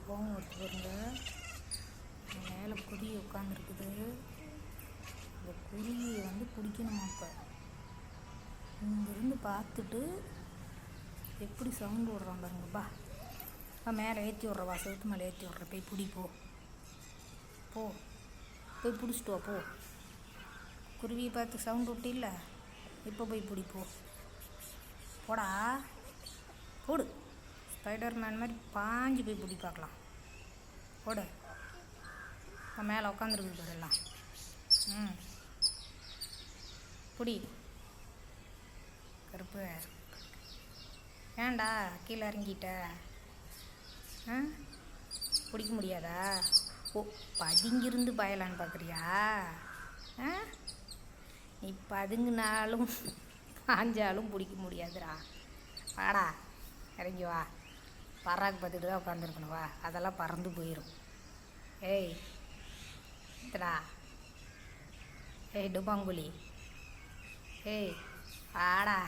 கோவம் எடுத்து பாருங்க. மேலே குருவி உட்காந்துருக்குது. இந்த குருவியை பிடிக்கணுமா? இப்போ இங்கேருந்து பார்த்துட்டு எப்படி சவுண்டு விட்றான் பாருங்கப்பா. மேலே ஏற்றி விட்றவா, செவுத்து மேலே ஏற்றி விட்ற. போய் பிடிப்போ, போ போய் பிடிச்சிட்டு வா. போ, குருவியை பார்த்து சவுண்டு விட்டில்ல, இப்போ போய் பிடிப்போ. போடா, போடு. ஸ்பைடர் மேன் மாதிரி பாஞ்சு போய் பிடி பார்க்கலாம். போடு. மேலே உட்காந்துருக்கு பாரு எல்லாம். பிடி. கருப்பு ஏன்டா கீழே இறங்கிட்ட? பிடிக்க முடியாதா? ஓ, பதுங்கிருந்து பாயலான்னு பார்க்குறியா? நீ பதுங்கினாலும் பாஞ்சாலும் பிடிக்க முடியாதுடா. வாடா, இறங்கி வா. பறாக்கு பார்த்துட்டு தான் உட்காந்துருக்கணும். வா, அதெல்லாம் பறந்து போயிடும். ஏய் இத்தடா, ஏய் டுபாங்குழி, ஏய் வாடா.